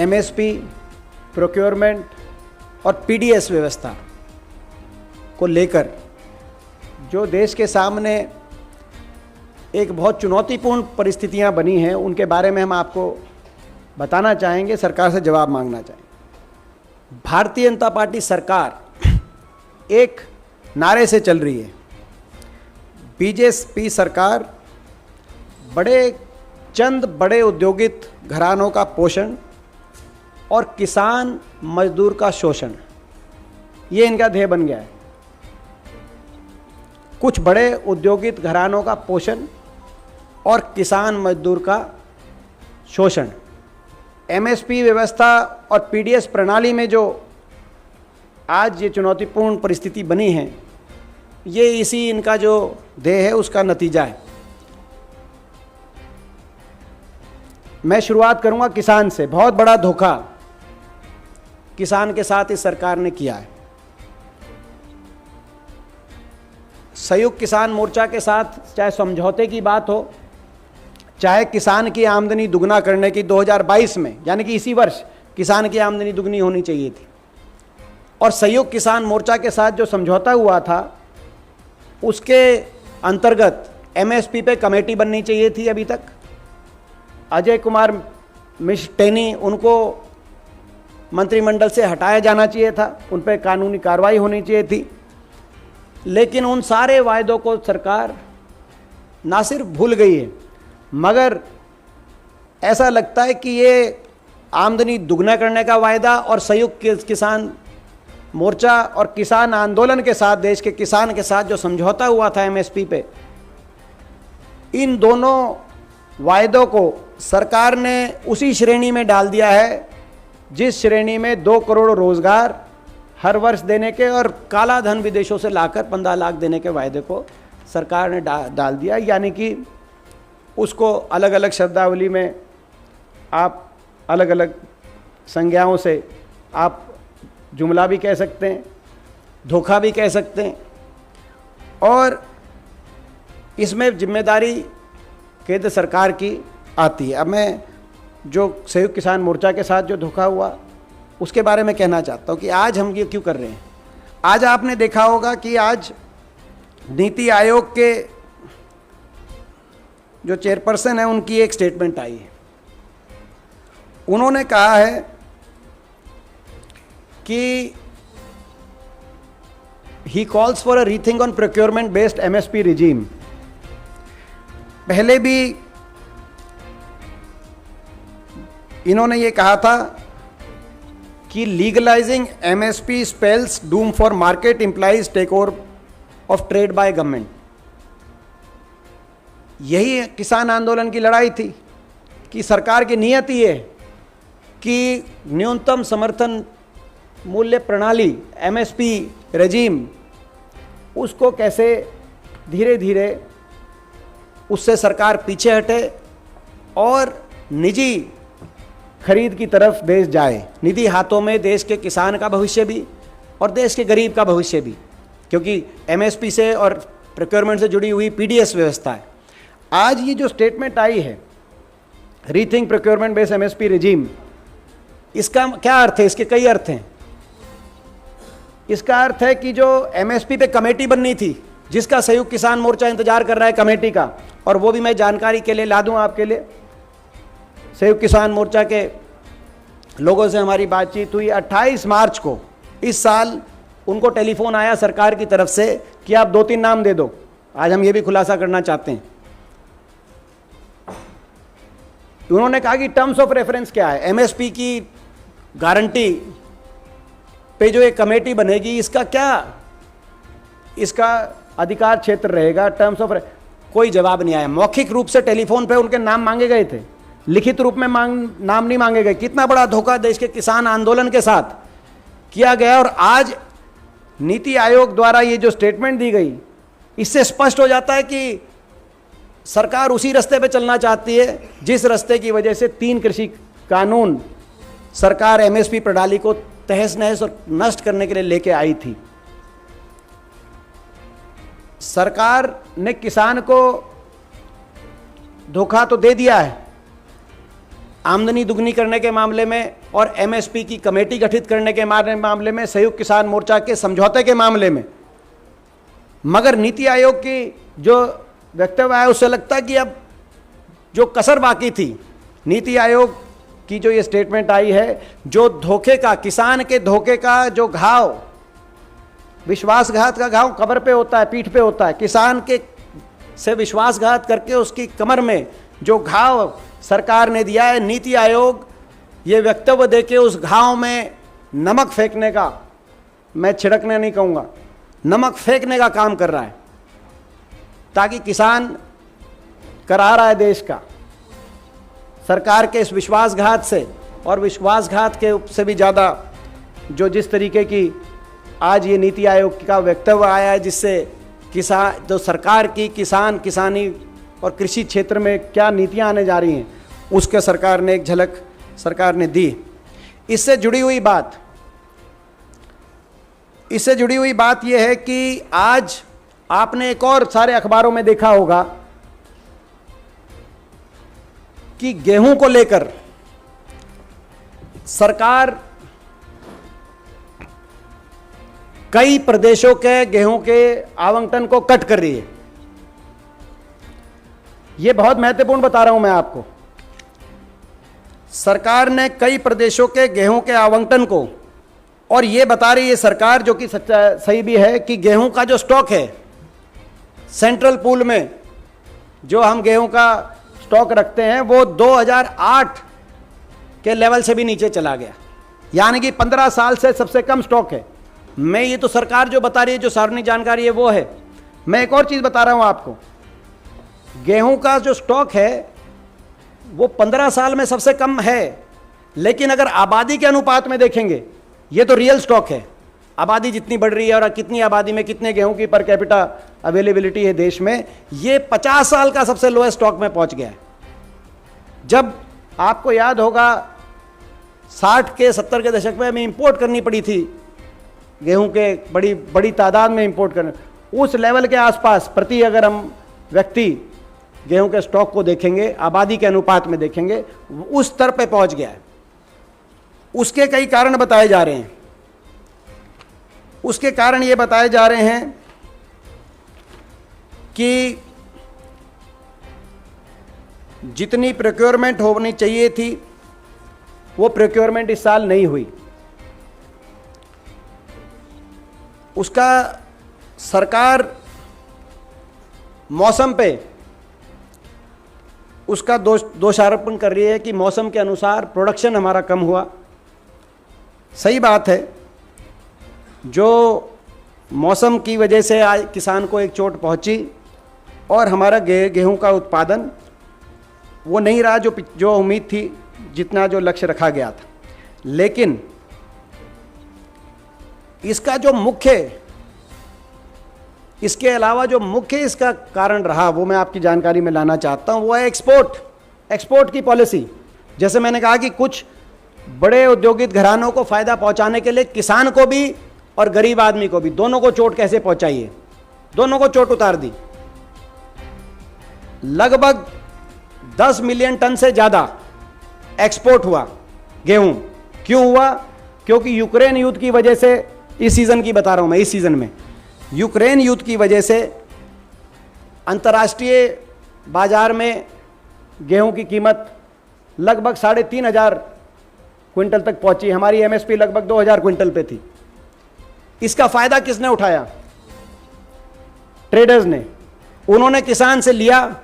MSP, procurement और PDS व्यवस्था को लेकर जो देश के सामने एक बहुत चुनौतीपूर्ण परिस्थितियां बनी हैं, उनके बारे में हम आपको बताना चाहेंगे, सरकार से जवाब मांगना चाहेंगे। भारतीय जनता पार्टी सरकार एक नारे से चल रही है। बीजेपी सरकार चंद बड़े औद्योगिक घरानों का पोषण और किसान मजदूर का शोषण, ये इनका ध्येय बन गया है। कुछ बड़े औद्योगिक घरानों का पोषण और किसान मजदूर का शोषण। एमएसपी व्यवस्था और पीडीएस प्रणाली में जो आज ये चुनौतीपूर्ण परिस्थिति बनी है, ये इसी इनका जो ध्येय है उसका नतीजा है। मैं शुरुआत करूंगा किसान से। बहुत बड़ा धोखा किसान के साथ इस सरकार ने किया है। संयुक्त किसान मोर्चा के साथ चाहे समझौते की बात हो, चाहे किसान की आमदनी दुगना करने की 2022 में, यानी कि इसी वर्ष किसान की आमदनी दुगनी होनी चाहिए थी, और संयुक्त किसान मोर्चा के साथ जो समझौता हुआ था उसके अंतर्गत एमएसपी पे कमेटी बननी चाहिए थी। अभी तक अजय कुमार मिश्र टेनी, उनको मंत्रिमंडल से हटाया जाना चाहिए था, उन पर कानूनी कार्रवाई होनी चाहिए थी। लेकिन उन सारे वायदों को सरकार ना सिर्फ भूल गई है, मगर ऐसा लगता है कि ये आमदनी दुगना करने का वायदा और संयुक्त किसान मोर्चा और किसान आंदोलन के साथ, देश के किसान के साथ जो समझौता हुआ था एमएसपी पे, इन दोनों वायदों को सरकार ने उसी श्रेणी में डाल दिया है जिस श्रेणी में 2 करोड़ रोजगार हर वर्ष देने के और काला धन विदेशों से लाकर 15 लाख देने के वायदे को सरकार ने डाल दिया। यानी कि उसको अलग अलग शब्दावली में आप अलग अलग संज्ञाओं से आप जुमला भी कह सकते हैं, धोखा भी कह सकते हैं, और इसमें जिम्मेदारी केंद्र सरकार की आती है। अब मैं जो संयुक्त किसान मोर्चा के साथ जो धोखा हुआ उसके बारे में कहना चाहता हूँ कि आज हम ये क्यों कर रहे हैं। आज आपने देखा होगा कि आज नीति आयोग के जो चेयरपर्सन है उनकी एक स्टेटमेंट आई है। उन्होंने कहा है कि he calls for a rethink on procurement based MSP regime. पहले भी इन्होंने ये कहा था कि legalising MSP spells doom for market implies take over of trade by government. यही किसान आंदोलन की लड़ाई थी कि सरकार की नीयत ही है कि न्यूनतम समर्थन मूल्य प्रणाली एमएसपी रेजीम, उसको कैसे धीरे धीरे उससे सरकार पीछे हटे और निजी खरीद की तरफ देश जाए। निजी हाथों में देश के किसान का भविष्य भी और देश के गरीब का भविष्य भी, क्योंकि एमएसपी से और प्रोक्योरमेंट से जुड़ी हुई पीडीएस व्यवस्था है। आज ये जो स्टेटमेंट आई है rethink procurement based MSP regime, इसका क्या अर्थ है? इसके कई अर्थ हैं। इसका अर्थ है कि जो एमएसपी पे कमेटी बननी थी, जिसका संयुक्त किसान मोर्चा इंतजार कर रहा है कमेटी का, और वो भी मैं जानकारी के लिए ला दूं आपके लिए। संयुक्त किसान मोर्चा के लोगों से हमारी बातचीत हुई 28 मार्च को इस साल। उनको टेलीफोन आया सरकार की तरफ से कि आप 2-3 नाम दे दो। आज हम ये भी खुलासा करना चाहते हैं। उन्होंने कहा कि टर्म्स ऑफ रेफरेंस क्या है, एमएसपी की गारंटी पे जो एक कमेटी बनेगी, इसका क्या इसका अधिकार क्षेत्र रहेगा, टर्म्स ऑफ। कोई जवाब नहीं आया। मौखिक रूप से टेलीफोन पे उनके नाम मांगे गए थे, लिखित रूप में नाम नहीं मांगे गए। कितना बड़ा धोखा देश के किसान आंदोलन के साथ किया गया। और आज नीति आयोग द्वारा ये जो स्टेटमेंट दी गई, इससे स्पष्ट हो जाता है कि सरकार उसी रास्ते पे चलना चाहती है जिस रास्ते की वजह से 3 कृषि कानून सरकार एमएसपी प्रणाली को तहस नहस और नष्ट करने के लिए लेके आई थी। सरकार ने किसान को धोखा तो दे दिया है, आमदनी दुगनी करने के मामले में और एमएसपी की कमेटी गठित करने के मामले में, संयुक्त किसान मोर्चा के समझौते के मामले में। मगर नीति आयोग की जो वक्तव्य है उससे लगता है कि अब जो कसर बाकी थी, नीति आयोग की जो ये स्टेटमेंट आई है, जो धोखे का, किसान के धोखे का जो घाव, विश्वासघात का घाव कमर पे होता है, पीठ पे होता है, किसान के से विश्वासघात करके उसकी कमर में जो घाव सरकार ने दिया है, नीति आयोग ये वक्तव्य देके उस घाव में नमक फेंकने का, मैं छिड़कने नहीं कहूँगा, नमक फेंकने का काम कर रहा है, ताकि किसान करा रहा है देश का सरकार के इस विश्वासघात से, और विश्वासघात के से भी ज़्यादा जो जिस तरीके की आज ये नीति आयोग का वक्तव्य आया है, जिससे किसान, जो सरकार की किसान, किसानी और कृषि क्षेत्र में क्या नीतियां आने जा रही हैं, उसके सरकार ने एक झलक सरकार ने दी। इससे जुड़ी हुई बात यह है कि आज आपने एक और सारे अखबारों में देखा होगा कि गेहूं को लेकर सरकार कई प्रदेशों के गेहूं के आवंटन को कट कर रही है। यह बहुत महत्वपूर्ण बता रहा हूं मैं आपको। सरकार ने कई प्रदेशों के गेहूं के आवंटन को, और यह बता रही है सरकार, जो कि सच्चा सही भी है, कि गेहूं का जो स्टॉक है सेंट्रल पूल में, जो हम गेहूं का स्टॉक रखते हैं, वो 2008 के लेवल से भी नीचे चला गया, यानी कि 15 साल से सबसे कम स्टॉक है। मैं ये तो सरकार जो बता रही है, जो सार्वजनिक जानकारी है वो है। मैं एक और चीज़ बता रहा हूं आपको, गेहूं का जो स्टॉक है वो 15 साल में सबसे कम है, लेकिन अगर आबादी के अनुपात में देखेंगे, ये तो रियल स्टॉक है, आबादी जितनी बढ़ रही है और कितनी आबादी में कितने गेहूं की पर कैपिटा अवेलेबिलिटी है देश में, ये 50 साल का सबसे लोएस्ट स्टॉक में पहुंच गया है। जब आपको याद होगा 60 के 70 के दशक में हमें इंपोर्ट करनी पड़ी थी गेहूं के, बड़ी तादाद में इंपोर्ट करने, उस लेवल के आसपास प्रति अगर हम व्यक्ति गेहूं के स्टॉक को देखेंगे, आबादी के अनुपात में देखेंगे, उस स्तर पे पहुंच गया है। उसके कई कारण बताए जा रहे हैं। उसके कारण ये बताए जा रहे हैं कि जितनी प्रोक्योरमेंट होनी चाहिए थी वो प्रोक्योरमेंट इस साल नहीं हुई। उसका सरकार मौसम पे उसका दोषारोपण कर रही है कि मौसम के अनुसार प्रोडक्शन हमारा कम हुआ। सही बात है, जो मौसम की वजह से आज किसान को एक चोट पहुंची और हमारा गेहूं का उत्पादन वो नहीं रहा जो उम्मीद थी, जितना जो लक्ष्य रखा गया था। लेकिन इसका जो इसके अलावा जो मुख्य इसका कारण रहा, वो मैं आपकी जानकारी में लाना चाहता हूं, वो है एक्सपोर्ट की पॉलिसी। जैसे मैंने कहा कि कुछ बड़े औद्योगिक घरानों को फायदा पहुंचाने के लिए किसान को भी और गरीब आदमी को भी, दोनों को चोट कैसे पहुंचाई है, दोनों को चोट उतार दी। लगभग 10 मिलियन टन से ज्यादा एक्सपोर्ट हुआ गेहूं। क्यों हुआ? क्योंकि यूक्रेन युद्ध की वजह से, इस सीजन की बता रहा हूं मैं, इस सीजन में यूक्रेन युद्ध की वजह से अंतर्राष्ट्रीय बाजार में गेहूं की कीमत लगभग 3,500 क्विंटल तक पहुंची। हमारी एमएसपी लगभग 2,000 क्विंटल पे थी। इसका फायदा किसने उठाया? ट्रेडर्स ने। उन्होंने किसान से लिया,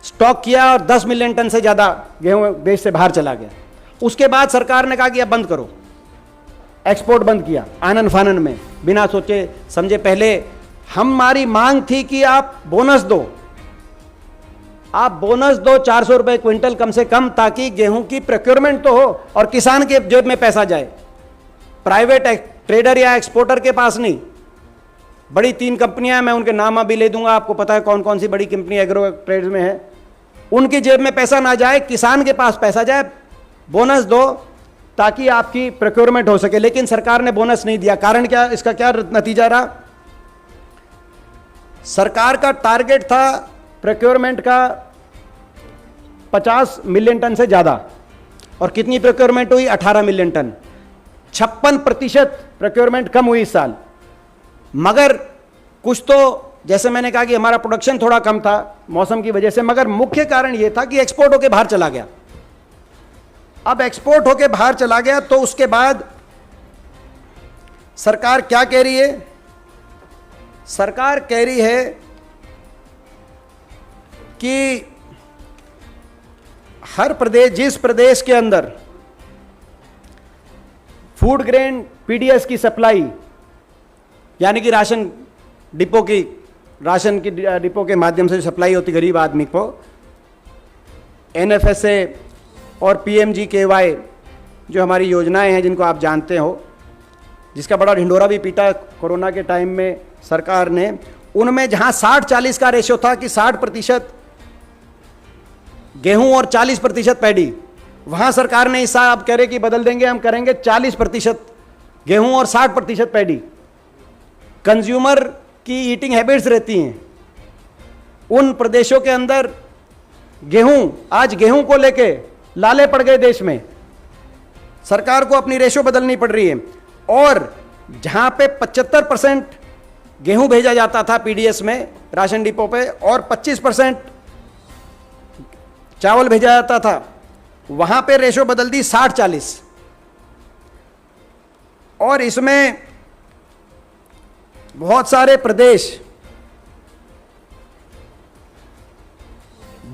स्टॉक किया और 10 मिलियन टन से ज्यादा गेहूं देश से बाहर चला गया। उसके बाद सरकार ने कहा कि अब बंद करो, एक्सपोर्ट बंद किया आनन फानन में, बिना सोचे समझे। पहले हमारी मांग थी कि आप बोनस दो, 400 रुपए क्विंटल कम से कम, ताकि गेहूं की प्रोक्योरमेंट तो हो और किसान के जेब में पैसा जाए। प्राइवेट ट्रेडर या एक्सपोर्टर के पास नहीं। बड़ी 3 कंपनियां हैं, मैं उनके नाम अभी ले दूंगा, आपको पता है कौन कौन सी बड़ी कंपनी एग्रो ट्रेड्स में है। उनकी जेब में पैसा ना जाए, किसान के पास पैसा जाए, बोनस दो ताकि आपकी प्रोक्योरमेंट हो सके। लेकिन सरकार ने बोनस नहीं दिया। कारण क्या? इसका क्या नतीजा रहा? सरकार का टारगेट था प्रोक्योरमेंट का 50 मिलियन टन से ज़्यादा। और कितनी प्रोक्योरमेंट हुई? 18 मिलियन टन। 56% प्रोक्योरमेंट कम हुई इस साल। मगर कुछ तो, जैसे मैंने कहा कि हमारा प्रोडक्शन थोड़ा कम था मौसम की वजह से, मगर मुख्य कारण यह था कि एक्सपोर्ट होके बाहर चला गया। अब एक्सपोर्ट होके बाहर चला गया तो उसके बाद सरकार क्या कह रही है? सरकार कह रही है कि हर प्रदेश, जिस प्रदेश के अंदर फूड ग्रेन पीडीएस की सप्लाई, यानी कि राशन डिपो की, राशन की डिपो के माध्यम से सप्लाई होती गरीब आदमी को, एनएफएसए और पीएमजीकेवाई जो हमारी योजनाएं हैं जिनको आप जानते हो, जिसका बड़ा ढिंडोरा भी पीटा कोरोना के टाइम में सरकार ने, उनमें जहां 60-40 का रेशियो था कि 60% गेहूं और 40% पैडी, वहां सरकार ने इस साल अब कह रहे कि बदल देंगे, हम करेंगे 40% गेहूं और 60% पैडी। कंज्यूमर की ईटिंग हैबिट्स रहती हैं उन प्रदेशों के अंदर। गेहूं, आज गेहूं को लेके लाले पड़ गए देश में, सरकार को अपनी रेशो बदलनी पड़ रही है। और जहां पे 75% गेहूं भेजा जाता था पीडीएस में राशन डिपो पे और 25% चावल भेजा जाता था, वहां पे रेशो बदल दी 60-40। और इसमें बहुत सारे प्रदेश,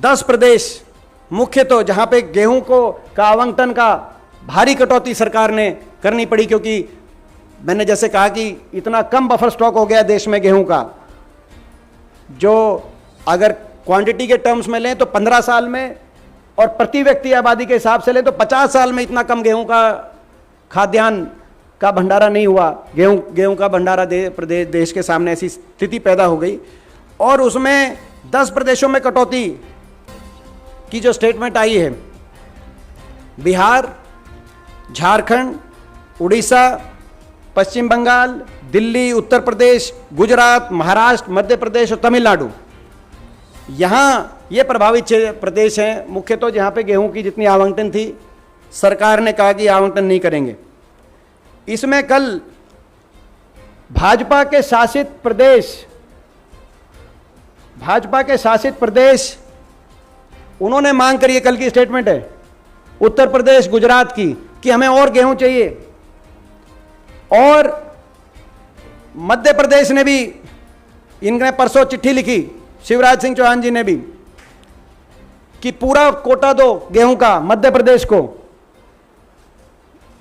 10 प्रदेश मुख्य तो, जहां पे गेहूं का आवंटन का भारी कटौती सरकार ने करनी पड़ी, क्योंकि मैंने जैसे कहा कि इतना कम बफर स्टॉक हो गया देश में गेहूं का, जो अगर क्वांटिटी के टर्म्स में लें तो 15 साल में और प्रति व्यक्ति आबादी के हिसाब से लें तो 50 साल में इतना कम गेहूं का खाद्यान्न का भंडारा नहीं हुआ। गेहूं का भंडारा देश के सामने ऐसी स्थिति पैदा हो गई। और उसमें 10 प्रदेशों में कटौती की जो स्टेटमेंट आई है, बिहार, झारखंड, उड़ीसा, पश्चिम बंगाल, दिल्ली, उत्तर प्रदेश, गुजरात, महाराष्ट्र, मध्य प्रदेश और तमिलनाडु, यहाँ ये प्रभावित प्रदेश हैं मुख्य तो, जहाँ पे गेहूं की जितनी आवंटन थी सरकार ने कहा कि आवंटन नहीं करेंगे। इसमें कल भाजपा के शासित प्रदेश उन्होंने मांग करी है, कल की स्टेटमेंट है उत्तर प्रदेश, गुजरात की, कि हमें और गेहूं चाहिए। और मध्य प्रदेश ने भी, इनने परसों चिट्ठी लिखी, शिवराज सिंह चौहान जी ने भी, कि पूरा कोटा दो गेहूं का मध्य प्रदेश को।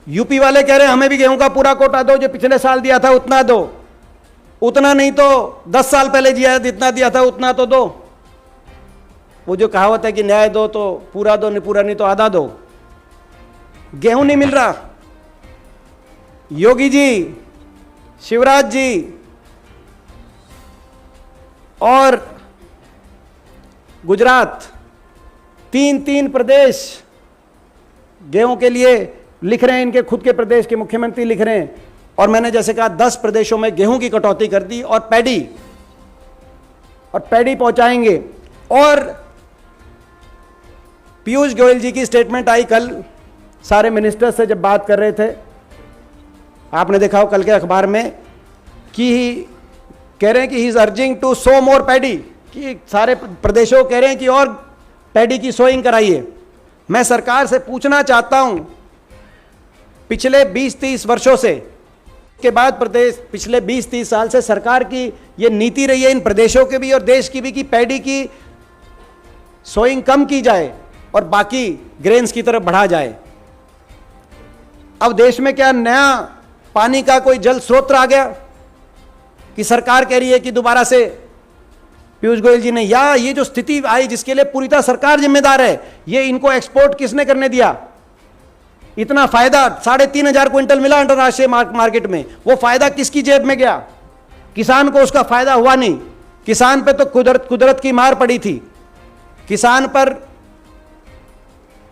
यूपी वाले कह रहे हैं हमें भी गेहूं का पूरा कोटा दो, जो पिछले साल दिया था उतना दो, उतना नहीं तो 10 साल पहले जितना दिया था उतना तो दो। वो जो कहावत है कि न्याय दो तो पूरा दो, नहीं पूरा नहीं तो आधा दो। गेहूं नहीं मिल रहा। योगी जी, शिवराज जी और गुजरात, 3 प्रदेश गेहूं के लिए लिख रहे हैं, इनके खुद के प्रदेश के मुख्यमंत्री लिख रहे हैं। और मैंने जैसे कहा 10 प्रदेशों में गेहूं की कटौती कर दी और पैडी पहुंचाएंगे। और पीयूष गोयल जी की स्टेटमेंट आई कल, सारे मिनिस्टर से जब बात कर रहे थे, आपने देखा हो कल के अखबार में, कि कह रहे हैं कि he is urging to sow more paddy, कि सारे प्रदेशों कह रहे हैं कि और पैडी की सोइंग कराइए। मैं सरकार से पूछना चाहता हूं, पिछले 20-30 वर्षों से के बाद प्रदेश, पिछले 20-30 साल से सरकार की ये नीति रही है इन प्रदेशों के भी और देश की भी, कि पैडी की सोइंग कम की जाए और बाकी ग्रेन्स की तरफ बढ़ा जाए। अब देश में क्या नया पानी का कोई जल स्रोत आ गया कि सरकार कह रही है कि दोबारा से, पीयूष गोयल जी ने, या ये जो स्थिति आई जिसके लिए पूरी तरह सरकार जिम्मेदार है, ये इनको एक्सपोर्ट किसने करने दिया? इतना फायदा 3,500 क्विंटल मिला अंतरराष्ट्रीय मार्केट में, वो फायदा किसकी जेब में गया? किसान को उसका फायदा हुआ नहीं। किसान पे तो कुदरत की मार पड़ी थी।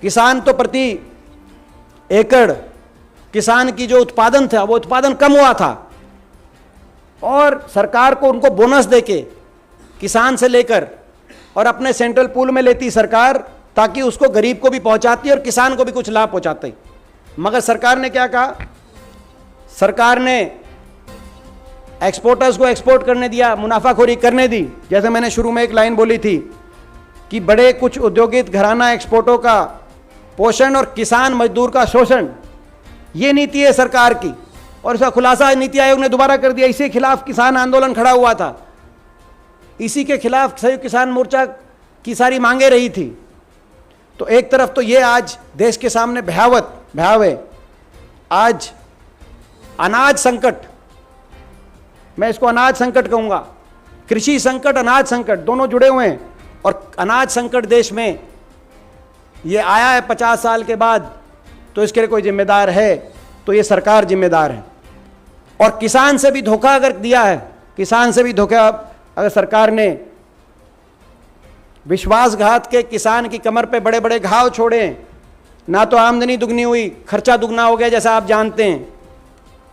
किसान तो प्रति एकड़ किसान की जो उत्पादन था वो उत्पादन कम हुआ था, और सरकार को उनको बोनस देके किसान से लेकर और अपने सेंट्रल पूल में लेती सरकार, ताकि उसको गरीब को भी पहुंचाती और किसान को भी कुछ लाभ पहुंचाती। मगर सरकार ने क्या कहा? सरकार ने एक्सपोर्टर्स को एक्सपोर्ट करने दिया, मुनाफाखोरी करने दी। जैसे मैंने शुरू में एक लाइन बोली थी कि बड़े कुछ औद्योगिक घराना एक्सपोर्टों का पोषण और किसान मजदूर का शोषण, ये नीति है सरकार की, और इसका खुलासा नीति आयोग ने दोबारा कर दिया। इसी खिलाफ किसान आंदोलन खड़ा हुआ था, इसी के खिलाफ संयुक्त किसान मोर्चा की सारी मांगे रही थी। तो एक तरफ तो ये आज देश के सामने भयावह आज अनाज संकट, मैं इसको अनाज संकट कहूंगा, कृषि संकट, अनाज संकट दोनों जुड़े हुए हैं। और अनाज संकट देश में ये आया है 50 साल के बाद, तो इसके लिए कोई जिम्मेदार है तो ये सरकार जिम्मेदार है। और किसान से भी धोखा अगर दिया है, किसान से भी धोखा अगर सरकार ने विश्वासघात के किसान की कमर पे बड़े बड़े घाव छोड़े, ना तो आमदनी दुगनी हुई, खर्चा दुगना हो गया। जैसा आप जानते हैं,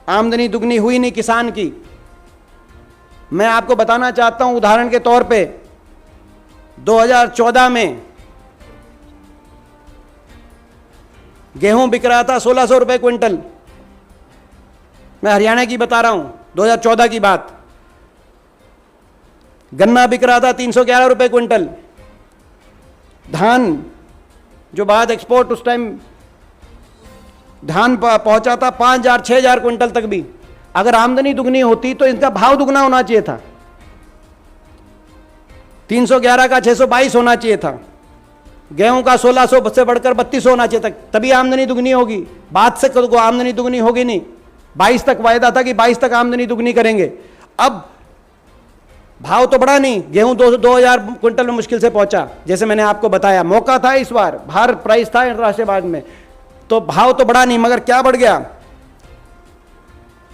आमदनी दुगनी हुई नहीं किसान की। मैं आपको बताना चाहता हूं उदाहरण के तौर पे, 2014 में गेहूं बिक रहा था 1600 रुपए क्विंटल। मैं हरियाणा की बता रहा हूं, 2014 की बात। गन्ना बिक रहा था 311 रुपए क्विंटल। धान जो बाद एक्सपोर्ट, उस टाइम धान पहुंचा था 5000 6000 क्विंटल तक भी। अगर आमदनी दुगनी होती तो इनका भाव दुगना होना चाहिए था, 311 का 622 होना चाहिए था। गेहूं का 1600 से बढ़कर 3200 होना चाहिए था, तभी आमदनी दुगनी होगी। बात से को आमदनी दुगनी होगी नहीं। 22 तक वायदा था कि 22 तक आमदनी दुगनी करेंगे। अब भाव तो बढ़ा नहीं, गेहूं 2000 क्विंटल में मुश्किल से पहुंचा। जैसे मैंने आपको बताया, मौका था इस बार, बाहर प्राइस था अंतरराष्ट्रीय बाजार में, तो भाव तो बढ़ा नहीं, मगर क्या बढ़ गया?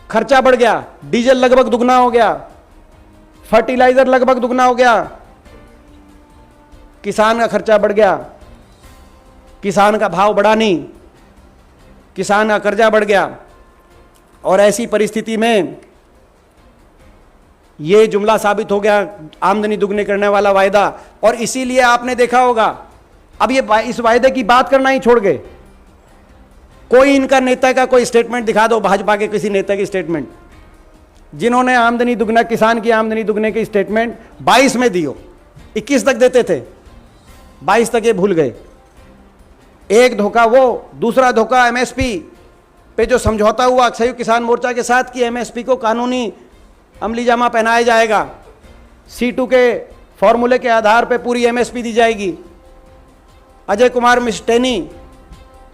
खर्चा बढ़ गया। डीजल लगभग दुगना हो गया, फर्टिलाइजर लगभग दुगना हो गया, किसान का खर्चा बढ़ गया, किसान का भाव बढ़ा नहीं, किसान का कर्जा बढ़ गया। और ऐसी परिस्थिति में ये जुमला साबित हो गया आमदनी दुगने करने वाला वायदा। और इसीलिए आपने देखा होगा, अब ये इस वायदे की बात करना ही छोड़ गए। कोई इनका नेता का कोई स्टेटमेंट दिखा दो, भाजपा के किसी नेता की स्टेटमेंट, जिन्होंने आमदनी दुगना, किसान की आमदनी दुगने की स्टेटमेंट 22 में दी हो। 21 तक देते थे, 22 तक ये भूल गए। एक धोखा वो, दूसरा धोखा एमएसपी पे जो समझौता हुआ संयुक्त किसान मोर्चा के साथ कि एमएसपी को कानूनी अमली जामा पहनाया जाएगा, C2 के फॉर्मूले के आधार पर पूरी एमएसपी दी जाएगी। अजय कुमार मिस्टेनी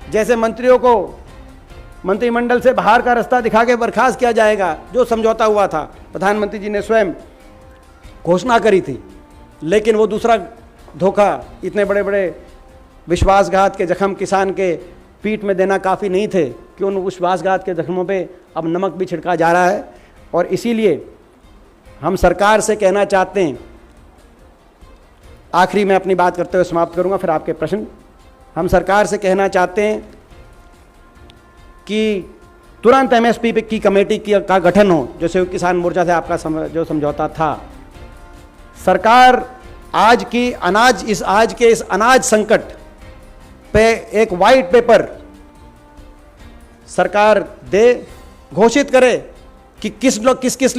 जैसे मंत्रियों को मंत्रिमंडल से बाहर का रास्ता दिखा के बर्खास्त किया जाएगा, जो समझौता हुआ था, प्रधानमंत्री जी ने स्वयं घोषणा करी थी। लेकिन वो दूसरा धोखा, इतने बड़े बड़े विश्वासघात के जख्म किसान के पीठ में देना काफ़ी नहीं थे कि उन विश्वासघात के जख्मों पे अब नमक भी छिड़का जा रहा है। और इसीलिए हम सरकार से कहना चाहते हैं, आखिरी में अपनी बात करते हुए समाप्त करूंगा, फिर आपके प्रश्न। हम सरकार से कहना चाहते हैं कि तुरंत एमएसपी की कमेटी का गठन हो, जो संयुक्त किसान मोर्चा से आपका जो समझौता था। सरकार आज के इस अनाज संकट पे एक वाइट पेपर सरकार दे, घोषित करे कि किस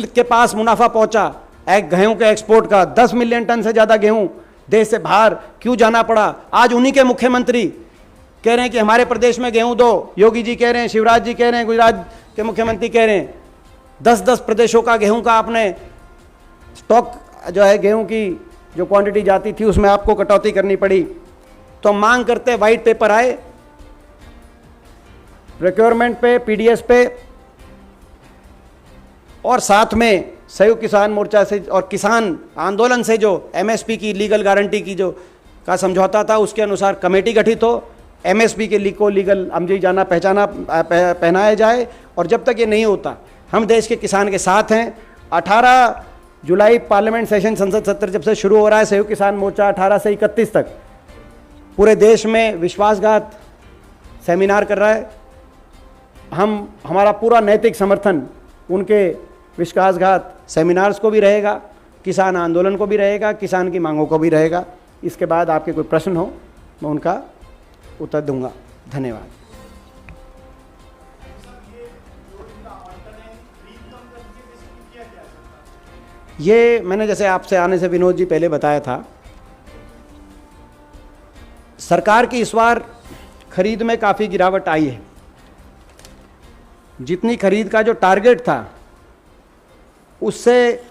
के पास मुनाफा पहुंचा। एक गेहूं के एक्सपोर्ट का 10 मिलियन टन से ज़्यादा गेहूं देश से बाहर क्यों जाना पड़ा। आज उन्हीं के मुख्यमंत्री कह रहे हैं कि हमारे प्रदेश में गेहूं दो। योगी जी कह रहे हैं, शिवराज जी कह रहे हैं, गुजरात के मुख्यमंत्री कह रहे हैं। 10-10 प्रदेशों का गेहूं का आपने स्टॉक जो है, गेहूं की जो क्वांटिटी जाती थी उसमें आपको कटौती करनी पड़ी। तो हम मांग करते वाइट पेपर आए, प्रोक्योरमेंट पे, पीडीएस पे, और साथ में संयुक्त किसान मोर्चा से और किसान आंदोलन से जो एमएसपी की लीगल गारंटी की जो का समझौता था, उसके अनुसार कमेटी गठित हो, एमएसपी के को लीगल अमली जाना पहनाया जाए। और जब तक ये नहीं होता, हम देश के किसान के साथ हैं। 18 जुलाई पार्लियामेंट सेशन, संसद सत्र जब से शुरू हो रहा है, संयुक्त किसान मोर्चा 18 से 31 तक पूरे देश में विश्वासघात सेमिनार कर रहा है। हमारा पूरा नैतिक समर्थन उनके विश्वासघात सेमिनार्स को भी रहेगा, किसान आंदोलन को भी रहेगा, किसान की मांगों को भी रहेगा। इसके बाद आपके कोई प्रश्न हो मैं उनका उत्तर दूंगा। धन्यवाद। ये मैंने जैसे आपसे आने से विनोद जी पहले बताया था, सरकार की इस बार खरीद में काफ़ी गिरावट आई है। जितनी खरीद का जो टारगेट था उससे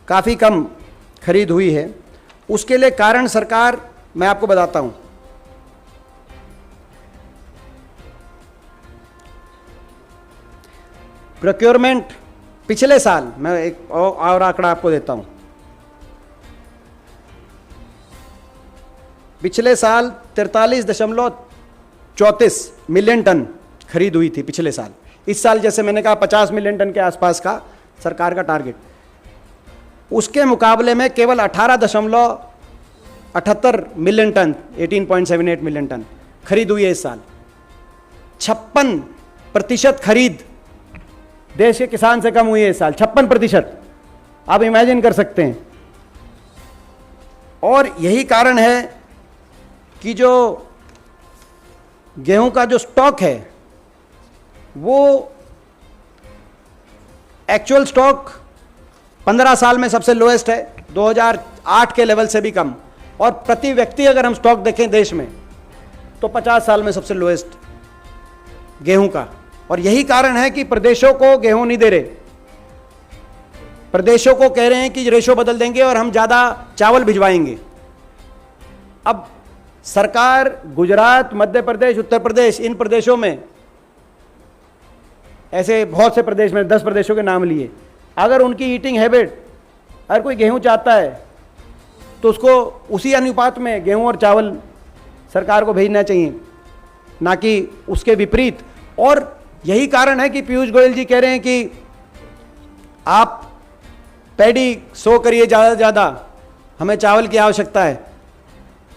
काफ़ी कम खरीद हुई है। उसके लिए कारण सरकार मैं आपको बताता हूं। प्रोक्योरमेंट पिछले साल, मैं एक और आंकड़ा आपको देता हूं, पिछले साल 43.34 मिलियन टन खरीद हुई थी पिछले साल। इस साल जैसे मैंने कहा 50 मिलियन टन के आसपास का सरकार का टारगेट, उसके मुकाबले में केवल 18.78 मिलियन टन, 18.78 मिलियन टन खरीद हुई है इस साल। 56% खरीद देश के किसान से कम हुई है इस साल, 56%। आप इमेजिन कर सकते हैं। और यही कारण है कि जो गेहूं का जो स्टॉक है वो एक्चुअल स्टॉक 15 साल में सबसे लोएस्ट है, 2008 के लेवल से भी कम। और प्रति व्यक्ति अगर हम स्टॉक देखें देश में तो 50 साल में सबसे लोएस्ट गेहूं का। और यही कारण है कि प्रदेशों को गेहूं नहीं दे रहे, प्रदेशों को कह रहे हैं कि रेशो बदल देंगे और हम ज्यादा चावल भिजवाएंगे। अब सरकार गुजरात, मध्य प्रदेश, उत्तर प्रदेश, इन प्रदेशों में, ऐसे बहुत से प्रदेश में 10 प्रदेशों के नाम लिए, अगर उनकी ईटिंग हैबिट, अगर कोई गेहूं चाहता है तो उसको उसी अनुपात में गेहूं और चावल सरकार को भेजना चाहिए, ना कि उसके विपरीत। और यही कारण है कि पीयूष गोयल जी कह रहे हैं कि आप पैडी सो करिए ज़्यादा से ज़्यादा, हमें चावल की आवश्यकता है।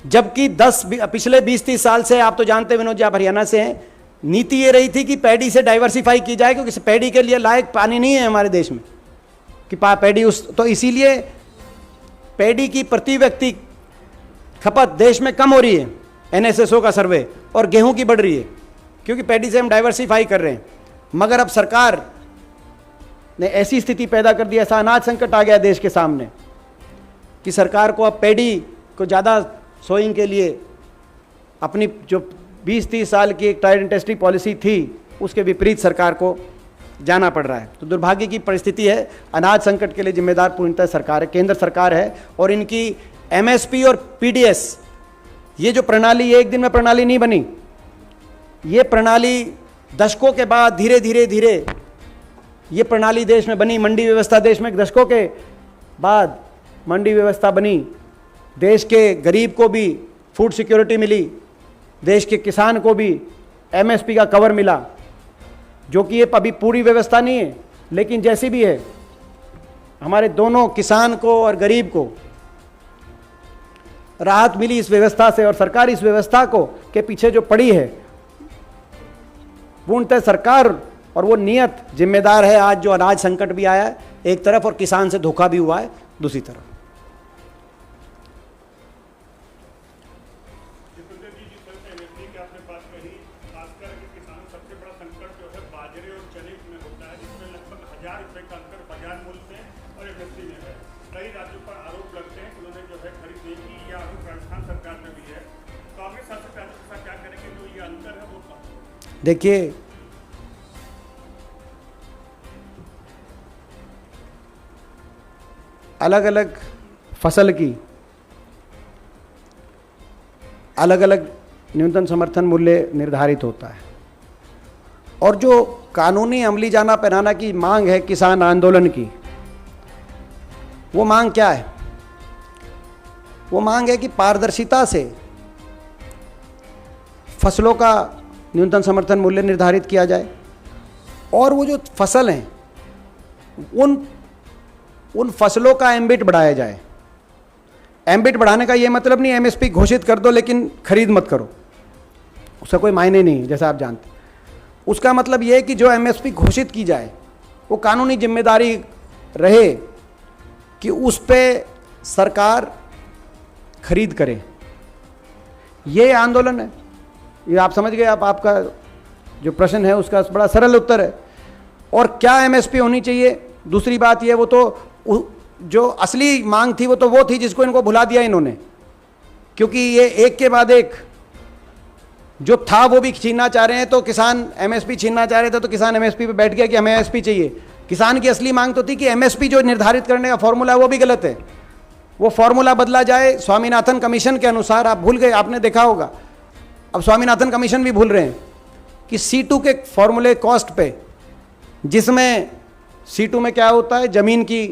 जबकि पिछले 20-30 साल से, आप तो जानते हैं विनोद जी, आप हरियाणा से हैं, नीति ये रही थी कि पैडी से डाइवर्सिफाई की जाए, क्योंकि पैडी के लिए लायक पानी नहीं है हमारे देश में कि पैडी तो इसीलिए पैडी की प्रति व्यक्ति खपत देश में कम हो रही है, NSSO का सर्वे, और गेहूं की बढ़ रही है, क्योंकि पैडी से हम डाइवर्सिफाई कर रहे हैं। मगर अब सरकार ने ऐसी स्थिति पैदा कर दी, ऐसा अनाज संकट आ गया देश के सामने कि सरकार को अब पैडी को ज़्यादा सोइंग के लिए अपनी जो 20-30 साल की एक ट्राइड एंड टेस्टेड पॉलिसी थी उसके विपरीत सरकार को जाना पड़ रहा है। तो दुर्भाग्य की परिस्थिति है। अनाज संकट के लिए जिम्मेदार पूर्णतः सरकार है, केंद्र सरकार है। और इनकी MSP और PDS, ये जो प्रणाली, ये एक दिन में प्रणाली नहीं बनी, ये प्रणाली दशकों के बाद धीरे धीरे ये प्रणाली देश में बनी। मंडी व्यवस्था देश में दशकों के बाद मंडी व्यवस्था बनी, देश के गरीब को भी फूड सिक्योरिटी मिली, देश के किसान को भी MSP का कवर मिला, जो कि ये अभी पूरी व्यवस्था नहीं है, लेकिन जैसी भी है, हमारे दोनों किसान को और गरीब को राहत मिली इस व्यवस्था से। और सरकार इस व्यवस्था को के पीछे जो पड़ी है, पूर्णतः सरकार और वो नियत जिम्मेदार है। आज जो अनाज संकट भी आया है एक तरफ, और किसान से धोखा भी हुआ है दूसरी तरफ। देखिए, अलग अलग फसल की अलग अलग न्यूनतम समर्थन मूल्य निर्धारित होता है। और जो कानूनी अमली जाना पहनाना की मांग है किसान आंदोलन की, वो मांग क्या है? वो मांग है कि पारदर्शिता से फसलों का न्यूनतम समर्थन मूल्य निर्धारित किया जाए, और वो जो फसल हैं उन फसलों का एम्बिट बढ़ाया जाए। एम्बिट बढ़ाने का ये मतलब नहीं MSP घोषित कर दो लेकिन खरीद मत करो, उसका कोई मायने नहीं है, जैसा आप जानते। उसका मतलब ये है कि जो MSP घोषित की जाए वो कानूनी जिम्मेदारी रहे कि उस पे सरकार खरीद करें। ये आंदोलन है। ये आप समझ गए। आप आपका जो प्रश्न है उसका बड़ा सरल उत्तर है। और क्या एमएसपी होनी चाहिए, दूसरी बात ये, वो तो जो असली मांग थी वो थी जिसको इनको भुला दिया इन्होंने, क्योंकि ये एक के बाद एक जो था वो भी छीनना चाह रहे हैं। तो किसान एमएसपी छीनना चाह रहे थे तो किसान एमएसपी पे बैठ गया कि हमें एमएसपी चाहिए। किसान की असली मांग तो थी कि एमएसपी जो निर्धारित करने का फॉर्मूला है वो भी गलत है, वो फॉर्मूला बदला जाए स्वामीनाथन कमीशन के अनुसार। आप भूल गए, आपने देखा होगा, अब स्वामीनाथन कमीशन भी भूल रहे हैं कि C2 के फॉर्मूले कॉस्ट पे, जिसमें C2 में क्या होता है, जमीन की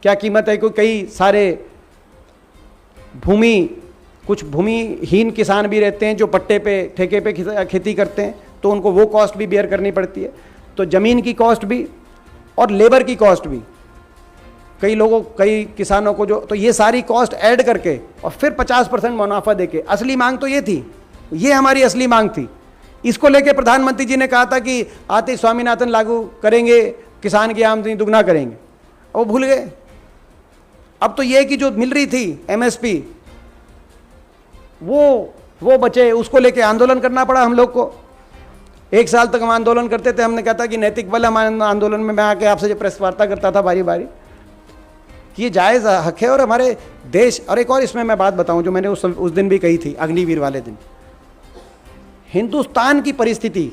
क्या कीमत है, कई सारे कुछ भूमिहीन किसान भी रहते हैं जो पट्टे पे ठेके पे खेती करते हैं, तो उनको वो कॉस्ट भी बेयर करनी पड़ती है। तो ज़मीन की कॉस्ट भी और लेबर की कॉस्ट भी, कई किसानों को जो, तो ये सारी कॉस्ट ऐड करके और फिर 50% मुनाफा देके, असली मांग तो ये थी, ये हमारी असली मांग थी। इसको लेके प्रधानमंत्री जी ने कहा था कि आते ही स्वामीनाथन लागू करेंगे, किसान की आमदनी दुगना करेंगे, वो भूल गए। अब तो ये कि जो मिल रही थी एमएसपी वो बचे, उसको लेके आंदोलन करना पड़ा हम लोग को। 1 साल तक हम आंदोलन करते थे। हमने कहा था कि नैतिक बल हमारे आंदोलन में, मैं आके आपसे जो प्रेस वार्ता करता था बारी बारी, कि ये जायज़ हक है और हमारे देश। और एक और इसमें मैं बात बताऊं जो मैंने उस दिन भी कही थी, अग्निवीर वाले दिन, हिंदुस्तान की परिस्थिति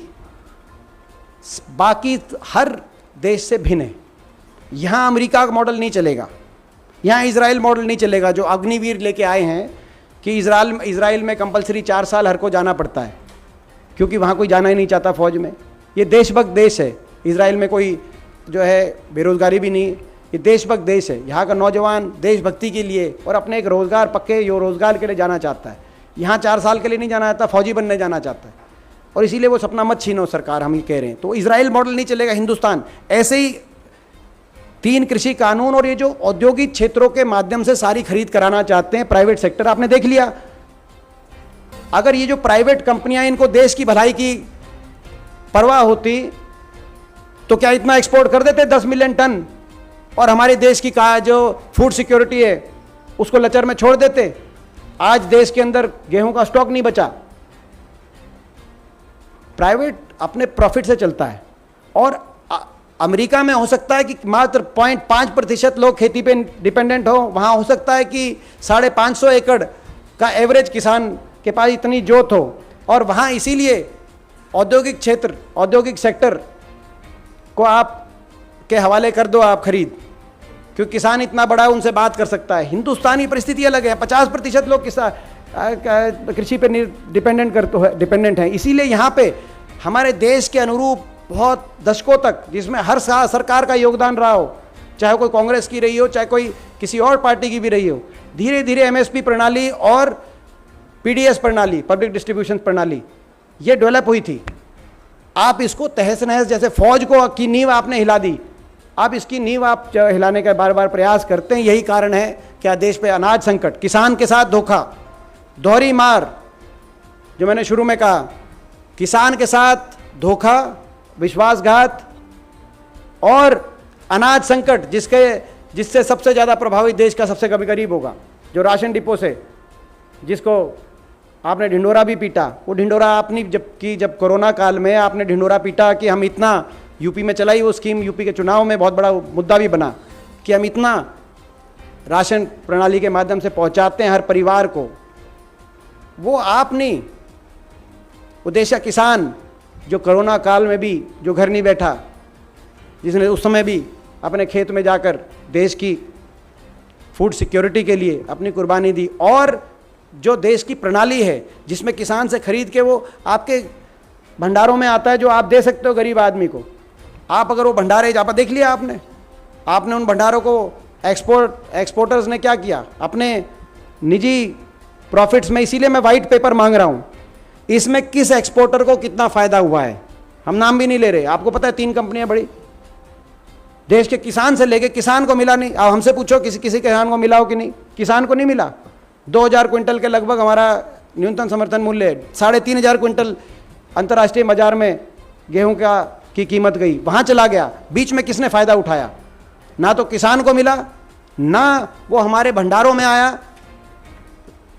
बाकी हर देश से भिन्न है। यहाँ अमेरिका का मॉडल नहीं चलेगा, यहाँ इजराइल मॉडल नहीं चलेगा जो अग्निवीर लेके आए हैं कि इजराइल में कंपलसरी 4 साल हर को जाना पड़ता है, क्योंकि वहाँ कोई जाना ही नहीं चाहता फौज में। ये देशभक्त देश है, इजराइल में कोई जो है बेरोजगारी भी नहीं, ये देशभक्त देश है। यहाँ का नौजवान देशभक्ति के लिए और अपने एक रोज़गार, पक्के रोज़गार के लिए जाना चाहता है। यहाँ 4 साल के लिए नहीं जाना चाहता, फौजी बनने जाना चाहता है। और इसीलिए वो सपना मत छीनो सरकार, हम ये कह रहे हैं। तो इजराइल मॉडल नहीं चलेगा हिंदुस्तान। ऐसे ही 3 कृषि कानून और ये जो औद्योगिक क्षेत्रों के माध्यम से सारी खरीद कराना चाहते हैं प्राइवेट सेक्टर, आपने देख लिया। अगर ये जो प्राइवेट कंपनियां, इनको देश की भलाई की परवाह होती तो क्या इतना एक्सपोर्ट कर देते 10 मिलियन टन, और हमारे देश की जो फूड सिक्योरिटी है उसको लचर में छोड़ देते। आज देश के अंदर गेहूं का स्टॉक नहीं बचा। प्राइवेट अपने प्रॉफिट से चलता है। और अमेरिका में हो सकता है कि मात्र 0.5% लोग खेती पे डिपेंडेंट हो, वहाँ हो सकता है कि 550 एकड़ का एवरेज किसान के पास इतनी जोत हो, और वहाँ इसीलिए औद्योगिक क्षेत्र, औद्योगिक सेक्टर को आप के हवाले कर दो आप खरीद, क्योंकि किसान इतना बड़ा है, उनसे बात कर सकता है। हिंदुस्तानी परिस्थिति अलग है। 50% लोग कृषि पे डिपेंडेंट हैं। इसीलिए यहाँ पे हमारे देश के अनुरूप बहुत दशकों तक, जिसमें हर सरकार का योगदान रहा हो, चाहे कोई कांग्रेस की रही हो, चाहे कोई किसी और पार्टी की भी रही हो, धीरे धीरे एमएसपी प्रणाली और पीडीएस प्रणाली, पब्लिक डिस्ट्रीब्यूशन प्रणाली, ये डेवलप हुई थी। आप इसको तहस नहस, जैसे फौज को की नींव आपने हिला दी, आप इसकी नींव आप हिलाने का बार बार प्रयास करते हैं। यही कारण है कि देश पे अनाज संकट, किसान के साथ धोखा, दोहरी मार, जो मैंने शुरू में कहा, किसान के साथ धोखा, विश्वासघात और अनाज संकट, जिससे सबसे ज़्यादा प्रभावित देश का सबसे कभी गरीब होगा, जो राशन डिपो से, जिसको आपने ढिंडोरा भी पीटा। वो ढिंडोरा आपने जब कोरोना काल में आपने ढिंडोरा पीटा कि हम इतना, यूपी में चलाई वो स्कीम, यूपी के चुनाव में बहुत बड़ा मुद्दा भी बना कि हम इतना राशन प्रणाली के माध्यम से पहुंचाते हैं हर परिवार को। वो आप नहीं, वो देश का किसान जो कोरोना काल में भी जो घर नहीं बैठा, जिसने उस समय भी अपने खेत में जाकर देश की फूड सिक्योरिटी के लिए अपनी कुर्बानी दी, और जो देश की प्रणाली है जिसमें किसान से खरीद के वो आपके भंडारों में आता है, जो आप दे सकते हो गरीब आदमी को। आप अगर वो भंडारे जहाँ पर देख लिया आपने उन भंडारों को एक्सपोर्टर्स ने क्या किया, अपने निजी प्रॉफिट्स में। इसीलिए मैं वाइट पेपर मांग रहा हूँ, इसमें किस एक्सपोर्टर को कितना फ़ायदा हुआ है। हम नाम भी नहीं ले रहे, आपको पता है 3 कंपनियां बड़ी, देश के किसान से लेके, किसान को मिला नहीं। आप हमसे पूछो किसी किसान को मिला हो कि नहीं, किसान को नहीं मिला। 2000 क्विंटल के लगभग हमारा न्यूनतम समर्थन मूल्य है। 3500 क्विंटल अंतर्राष्ट्रीय बाजार में गेहूं की कीमत गई, वहाँ चला गया। बीच में किसने फ़ायदा उठाया? ना तो किसान को मिला, ना वो हमारे भंडारों में आया।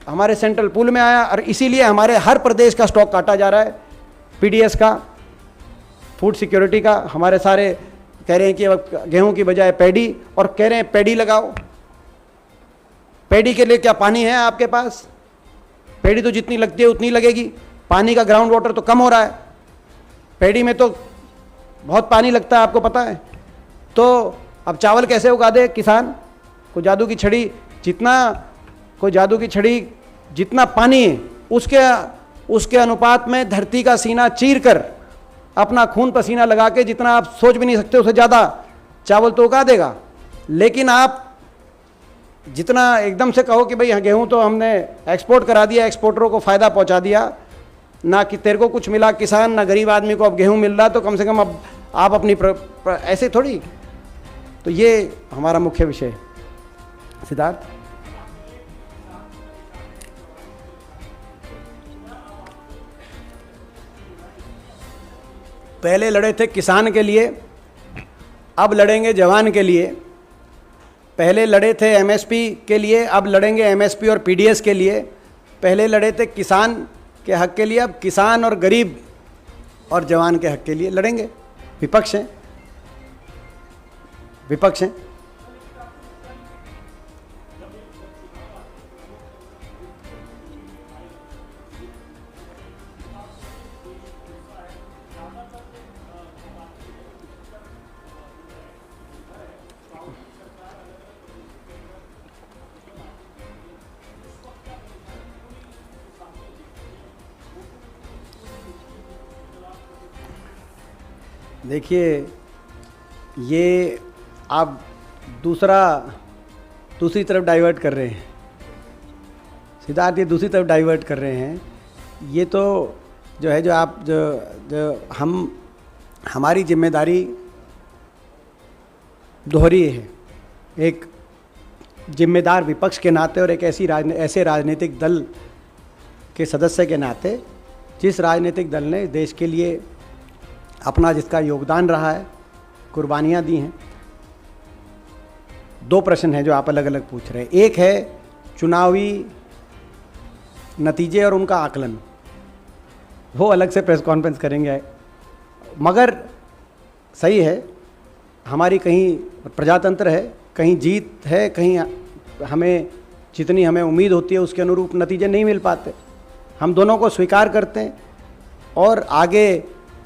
हमारे सेंट्रल पूल में आया और इसीलिए हमारे हर प्रदेश का स्टॉक काटा जा रहा है, पीडीएस का, फूड सिक्योरिटी का। हमारे सारे कह रहे हैं कि अब गेहूं की बजाय पैडी, और कह रहे हैं पैडी लगाओ। पैडी के लिए क्या पानी है आपके पास? पैडी तो जितनी लगती है उतनी लगेगी, पानी का ग्राउंड वाटर तो कम हो रहा है, पैडी में तो बहुत पानी लगता है, आपको पता है। तो अब चावल कैसे उगा दे किसान? कोई जादू की छड़ी, जितना पानी है उसके अनुपात में धरती का सीना चीर कर अपना खून पसीना लगा के जितना आप सोच भी नहीं सकते उससे ज़्यादा चावल तो उगा देगा। लेकिन आप जितना एकदम से कहो कि भाई गेहूं तो हमने एक्सपोर्ट करा दिया, एक्सपोर्टरों को फ़ायदा पहुंचा दिया, ना कि तेरे को कुछ मिला किसान, ना गरीब आदमी को अब गेहूं मिल रहा, तो कम से कम अब आप अपनी ऐसे थोड़ी। तो ये हमारा मुख्य विषय है। सिद्धार्थ, पहले लड़े थे किसान के लिए, अब लड़ेंगे जवान के लिए। पहले लड़े थे एमएसपी के लिए, अब लड़ेंगे एमएसपी और पीडीएस के लिए। पहले लड़े थे किसान के हक के लिए, अब किसान और गरीब और जवान के हक के लिए लड़ेंगे। विपक्ष हैं। देखिए, ये आप दूसरी तरफ डाइवर्ट कर रहे हैं सिद्धार्थ, ये दूसरी तरफ डाइवर्ट कर रहे हैं। ये तो जो है, जो हमारी जिम्मेदारी दोहरी है। एक जिम्मेदार विपक्ष के नाते और एक ऐसे राजनीतिक दल के सदस्य के नाते, जिस राजनीतिक दल ने देश के लिए अपना जिसका योगदान रहा है, कुर्बानियाँ दी हैं। दो प्रश्न हैं जो आप अलग अलग पूछ रहे हैं। एक है चुनावी नतीजे और उनका आकलन, वो अलग से प्रेस कॉन्फ्रेंस करेंगे। मगर सही है, हमारी कहीं प्रजातंत्र है, कहीं जीत है, कहीं हमें जितनी हमें उम्मीद होती है उसके अनुरूप नतीजे नहीं मिल पाते। हम दोनों को स्वीकार करते हैं और आगे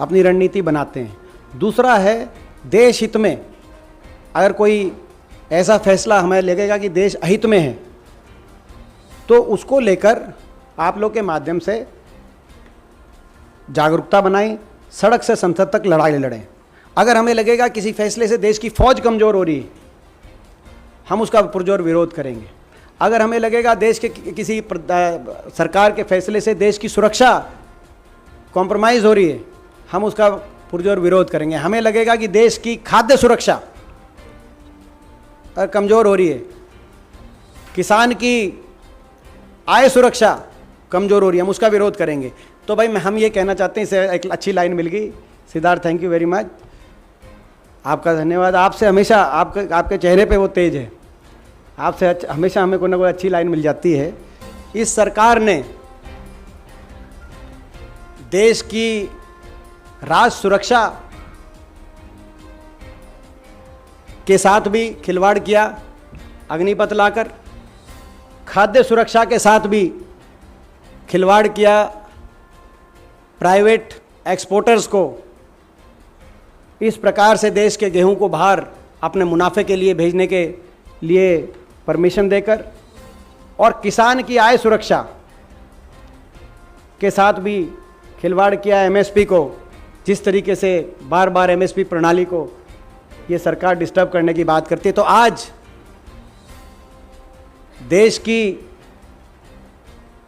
अपनी रणनीति बनाते हैं। दूसरा है देश हित में अगर कोई ऐसा फैसला हमें लगेगा कि देश अहित में है, तो उसको लेकर आप लोग के माध्यम से जागरूकता बनाएं, सड़क से संसद तक लड़ाई लड़ें। अगर हमें लगेगा किसी फैसले से देश की फौज कमज़ोर हो रही है, हम उसका पुरजोर विरोध करेंगे। अगर हमें लगेगा देश के किसी सरकार के फैसले से देश की सुरक्षा कॉम्प्रोमाइज़ हो रही है, हम उसका पुरजोर विरोध करेंगे। हमें लगेगा कि देश की खाद्य सुरक्षा कमज़ोर हो रही है, किसान की आय सुरक्षा कमज़ोर हो रही है, हम उसका विरोध करेंगे। तो भाई हम ये कहना चाहते हैं, इसे एक अच्छी लाइन मिल गई। Siddharth, thank you very much, आपका धन्यवाद। आपसे हमेशा आपके चेहरे पे वो तेज है, आपसे हमेशा हमें कोई ना कोई अच्छी लाइन मिल जाती है। इस सरकार ने देश की राष्ट्र सुरक्षा के साथ भी खिलवाड़ किया, अग्निपथ लाकर, खाद्य सुरक्षा के साथ भी खिलवाड़ किया, प्राइवेट एक्सपोर्टर्स को इस प्रकार से देश के गेहूं को बाहर अपने मुनाफे के लिए भेजने के लिए परमिशन देकर, और किसान की आय सुरक्षा के साथ भी खिलवाड़ किया। एमएसपी को जिस तरीके से बार बार एमएसपी प्रणाली को ये सरकार डिस्टर्ब करने की बात करती है, तो आज देश की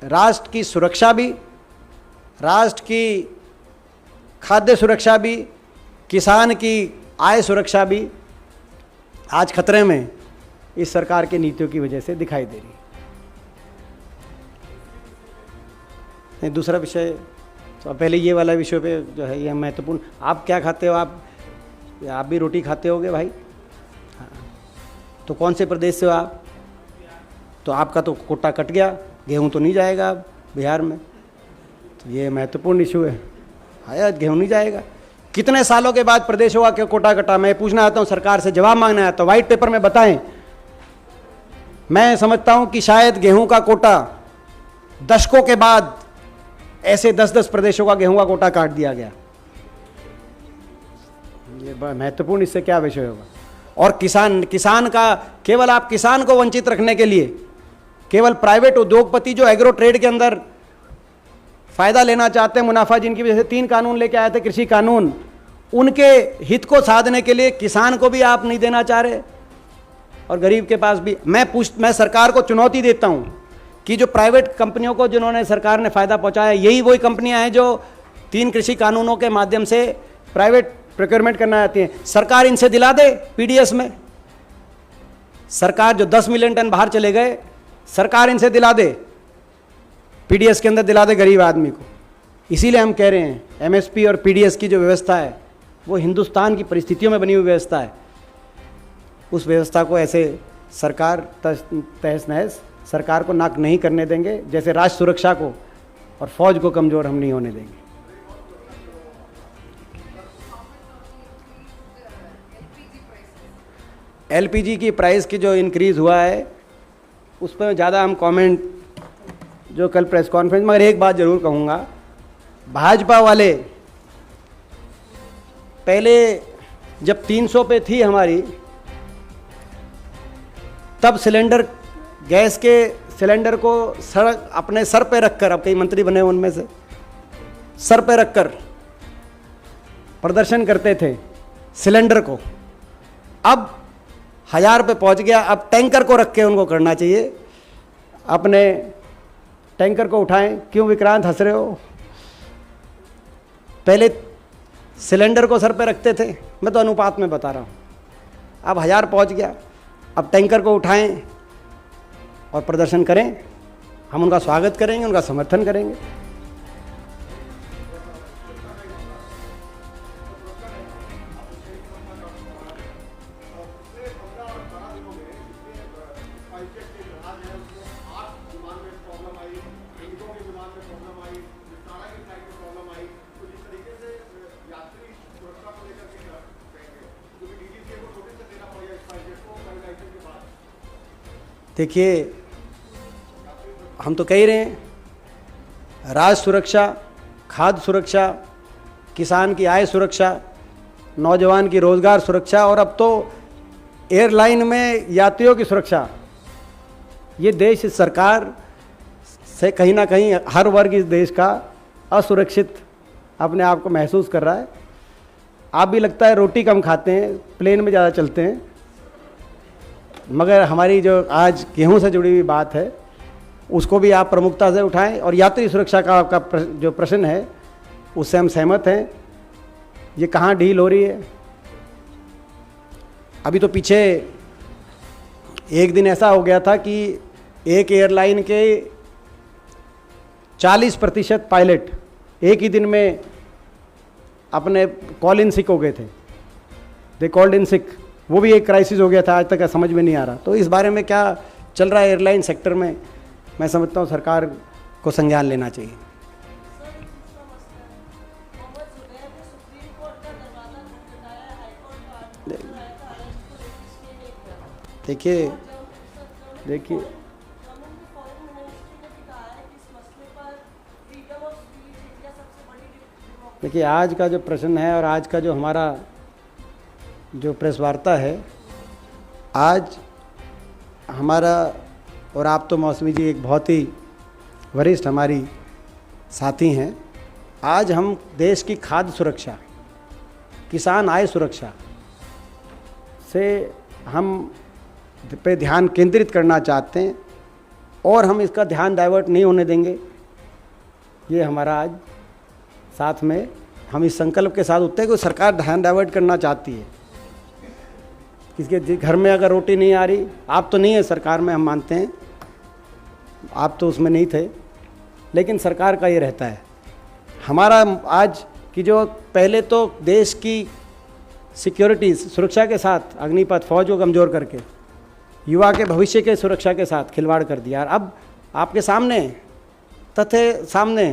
राष्ट्र की सुरक्षा भी, राष्ट्र की खाद्य सुरक्षा भी, किसान की आय सुरक्षा भी आज खतरे में इस सरकार की नीतियों की वजह से दिखाई दे रही है। दूसरा विषय, तो पहले ये वाला विषय पे जो है ये महत्वपूर्ण। आप क्या खाते हो? आप भी रोटी खाते होगे भाई? हाँ। तो कौन से प्रदेश से हो आप? तो आपका तो कोटा कट गया। गेहूं तो नहीं जाएगा अब बिहार में, तो ये महत्वपूर्ण इशू है। आया गेहूं नहीं जाएगा। कितने सालों के बाद प्रदेशों का कोटा कटा, मैं पूछना आता हूं सरकार से, जवाब मांगना आता हूं, व्हाइट पेपर में बताएं। मैं समझता हूं कि शायद गेहूं का कोटा दशकों के बाद ऐसे 10-10 प्रदेशों का गेहूं का कोटा काट दिया गया। ये बड़ा महत्वपूर्ण, इससे क्या विषय होगा। और किसान का केवल आप किसान को वंचित रखने के लिए केवल प्राइवेट उद्योगपति जो एग्रो ट्रेड के अंदर फायदा लेना चाहते हैं, मुनाफा जिनकी वजह से 3 कानून लेके आए थे कृषि कानून, उनके हित को साधने के लिए किसान को भी आप नहीं देना चाह रहे और गरीब के पास भी। मैं सरकार को चुनौती देता हूं कि जो प्राइवेट कंपनियों को जिन्होंने सरकार ने फायदा पहुंचाया, यही वही कंपनियां हैं जो 3 कृषि कानूनों के माध्यम से प्राइवेट प्रोक्योरमेंट करना चाहती हैं। सरकार इनसे दिला दे पीडीएस में, सरकार जो 10 मिलियन टन बाहर चले गए, सरकार इनसे दिला दे पीडीएस के अंदर, दिला दे गरीब आदमी को। इसीलिए हम कह रहे हैं एमएसपी और पीडीएस की जो व्यवस्था है वो हिंदुस्तान की परिस्थितियों में बनी हुई व्यवस्था है। उस व्यवस्था को ऐसे सरकार तहस नहस सरकार को नाक नहीं करने देंगे, जैसे राष्ट्र सुरक्षा को और फौज को कमज़ोर हम नहीं होने देंगे। एलपीजी की प्राइस की जो इंक्रीज़ हुआ है उस पर ज़्यादा हम कमेंट जो कल प्रेस कॉन्फ्रेंस, मगर एक बात ज़रूर कहूँगा, भाजपा वाले पहले जब 300 पे थी हमारी, तब सिलेंडर, गैस के सिलेंडर को अपने सर पे रखकर, अब कई मंत्री बने उनमें से, सर पे रखकर प्रदर्शन करते थे सिलेंडर को। अब 1000 पे पहुंच गया, अब टैंकर को रख के उनको करना चाहिए। अपने टैंकर को उठाएं। क्यों विक्रांत हंस रहे हो? पहले सिलेंडर को सर पे रखते थे, मैं तो अनुपात में बता रहा हूँ। अब 1000 पहुंच गया, अब टैंकर को उठाएं और प्रदर्शन करें। हम उनका स्वागत करेंगे, उनका समर्थन करेंगे। देखिए, हम तो कह ही रहे हैं राष्ट्र सुरक्षा, खाद्य सुरक्षा, किसान की आय सुरक्षा, नौजवान की रोजगार सुरक्षा और अब तो एयरलाइन में यात्रियों की सुरक्षा। ये देश, इस सरकार से कहीं ना कहीं हर वर्ग इस देश का असुरक्षित अपने आप को महसूस कर रहा है। आप भी लगता है रोटी कम खाते हैं, प्लेन में ज़्यादा चलते हैं, मगर हमारी जो आज गेहूं से जुड़ी हुई बात है उसको भी आप प्रमुखता से उठाएं। और यात्री सुरक्षा का आपका जो प्रश्न है उससे हम सहमत हैं। ये कहाँ ढील हो रही है? अभी तो पीछे एक दिन ऐसा हो गया था कि एक एयरलाइन के 40% पायलट एक ही दिन में अपने कॉल इन सिक हो गए थे। दे कॉल्ड इन सिक। वो भी एक क्राइसिस हो गया था, आज तक समझ में नहीं आ रहा। तो इस बारे में क्या चल रहा है एयरलाइन सेक्टर में, मैं समझता हूँ सरकार को संज्ञान लेना चाहिए। देखिए देखिए आज का जो प्रश्न है और आज का जो हमारा जो प्रेस वार्ता है, आज हमारा, और आप तो मौसमी जी एक बहुत ही वरिष्ठ हमारी साथी हैं, आज हम देश की खाद्य सुरक्षा, किसान आय सुरक्षा से हम पे ध्यान केंद्रित करना चाहते हैं और हम इसका ध्यान डाइवर्ट नहीं होने देंगे। ये हमारा आज साथ में हम इस संकल्प के साथ उठते हैं कि सरकार ध्यान डाइवर्ट करना चाहती है। किसके घर में अगर रोटी नहीं आ रही, आप तो नहीं है सरकार में, हम मानते हैं आप तो उसमें नहीं थे, लेकिन सरकार का ये रहता है। हमारा आज की जो पहले तो देश की सिक्योरिटी सुरक्षा के साथ अग्निपथ फौज को कमज़ोर करके युवा के भविष्य के सुरक्षा के साथ खिलवाड़ कर दिया। अब आपके सामने तथ्य सामने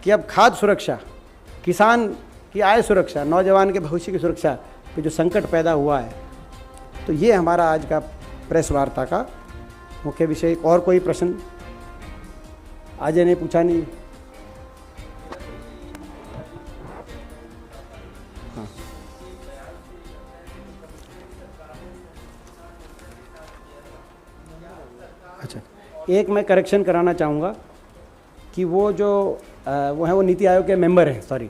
कि अब खाद्य सुरक्षा, किसान की आय सुरक्षा, नौजवान के भविष्य की सुरक्षा पे जो संकट पैदा हुआ है, तो ये हमारा आज का प्रेस वार्ता का मुख्य विषय। और कोई प्रश्न? अजय ने पूछा नहीं। हाँ, अच्छा, एक मैं करेक्शन कराना चाहूँगा कि वो जो वो है, वो नीति आयोग के मेंबर हैं। सॉरी,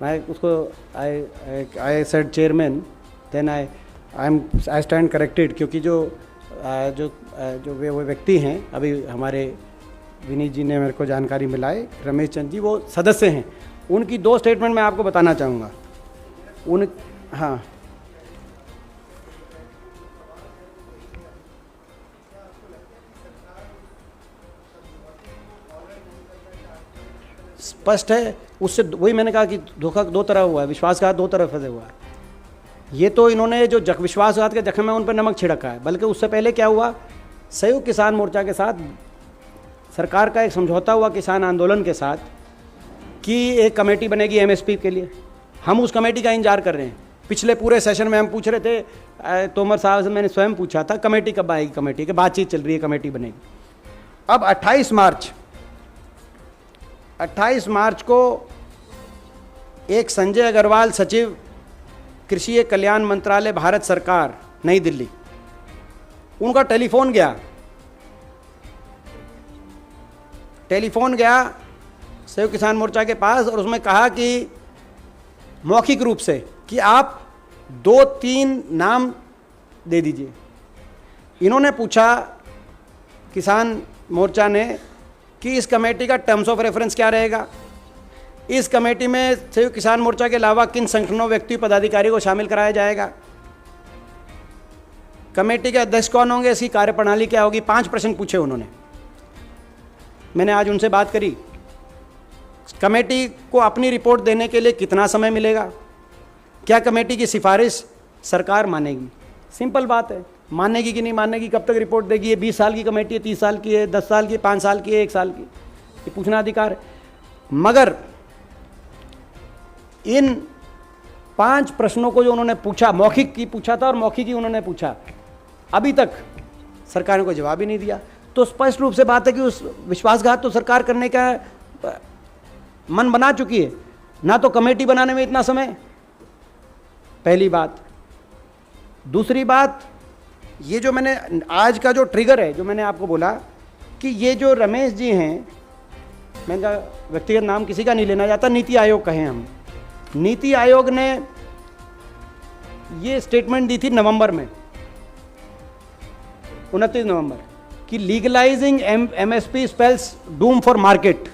मैं उसको I said chairman, then I stand corrected, क्योंकि जो वो व्यक्ति हैं, अभी हमारे विनीत जी ने मेरे को जानकारी मिलाई, रमेश चंद जी, वो सदस्य हैं। उनकी 2 स्टेटमेंट मैं आपको बताना चाहूँगा। हाँ, स्पष्ट है उससे, वही मैंने कहा कि धोखा 2 तरह हुआ है, विश्वासघात 2 तरफ से हुआ है। ये तो इन्होंने जो विश्वासघात के जख्म है उन पर नमक छिड़का है, बल्कि उससे पहले क्या हुआ, संयुक्त किसान मोर्चा के साथ सरकार का एक समझौता हुआ किसान आंदोलन के साथ कि एक कमेटी बनेगी एमएसपी के लिए। हम उस कमेटी का इंतजार कर रहे हैं। पिछले पूरे सेशन में हम पूछ रहे थे, तोमर साहब से मैंने स्वयं पूछा था, कमेटी कब आएगी, कमेटी की बातचीत चल रही है, कमेटी बनेगी। अब 28 मार्च को एक संजय अग्रवाल, सचिव कृषि कल्याण मंत्रालय, भारत सरकार, नई दिल्ली, उनका टेलीफोन गया संयुक्त किसान मोर्चा के पास, और उसमें कहा कि मौखिक रूप से कि आप 2-3 नाम दे दीजिए। इन्होंने पूछा, किसान मोर्चा ने, कि इस कमेटी का टर्म्स ऑफ रेफरेंस क्या रहेगा, इस कमेटी में संयुक्त किसान मोर्चा के अलावा किन संगठनों, व्यक्ति, पदाधिकारी को शामिल कराया जाएगा, कमेटी के अध्यक्ष कौन होंगे, इसकी कार्यप्रणाली क्या होगी। 5 प्रश्न पूछे उन्होंने। मैंने आज उनसे बात करी, कमेटी को अपनी रिपोर्ट देने के लिए कितना समय मिलेगा, क्या कमेटी की सिफारिश सरकार मानेगी। सिंपल बात है, मानेगी कि नहीं मानेगी, कब तक रिपोर्ट देगी, ये 20 साल की कमेटी है, 30 साल की है, 10 साल की, 5 साल की है, 1 साल की, ये पूछना अधिकार है। मगर इन 5 प्रश्नों को जो उन्होंने पूछा, मौखिक की पूछा था और मौखिक ही उन्होंने पूछा, अभी तक सरकार ने कोई जवाब ही नहीं दिया। तो स्पष्ट रूप से बात है कि उस विश्वासघात तो सरकार करने का मन बना चुकी है, ना तो कमेटी बनाने में इतना समय, पहली बात। दूसरी बात, ये जो मैंने आज का जो ट्रिगर है, जो मैंने आपको बोला कि ये जो रमेश जी हैं, मैं व्यक्तिगत नाम किसी का नहीं लेना चाहता, नीति आयोग कहें हम, नीति आयोग ने ये स्टेटमेंट दी थी नवंबर में, 29 नवंबर, कि legalising MSP spells doom for market.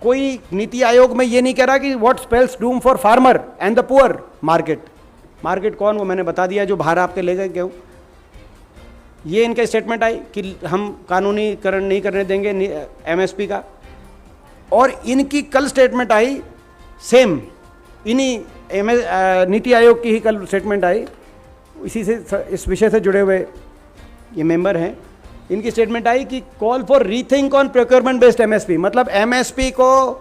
कोई नीति आयोग में ये नहीं कह रहा कि what spells doom for farmer and the poor market. Market कौन, वो मैंने बता दिया, जो बाहर आपके ले गए क्यों। ये इनका स्टेटमेंट आई कि हम कानूनीकरण नहीं करने देंगे एमएसपी का। और इनकी कल स्टेटमेंट आई सेम, इन्हीं नीति आयोग की ही कल स्टेटमेंट आई, इसी से, इस विषय से जुड़े हुए ये मेंबर हैं। इनकी स्टेटमेंट आई कि call for rethink on procurement based MSP, मतलब एमएसपी को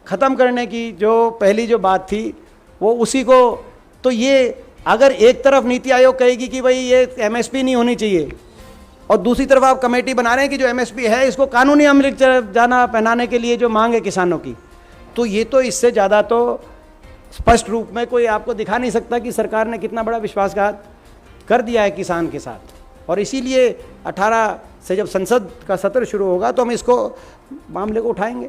ख़त्म करने की जो पहली जो बात थी वो उसी को। तो ये अगर एक तरफ नीति आयोग कहेगी कि भाई ये एमएसपी नहीं होनी चाहिए, और दूसरी तरफ आप कमेटी बना रहे हैं कि जो एमएसपी है इसको कानूनी अमल जाना पहनाने के लिए जो मांग है किसानों की, तो ये तो इससे ज़्यादा तो स्पष्ट रूप में कोई आपको दिखा नहीं सकता कि सरकार ने कितना बड़ा विश्वासघात कर दिया है किसान के साथ। और इसीलिए 18 से जब संसद का सत्र शुरू होगा तो हम इसको मामले को उठाएंगे।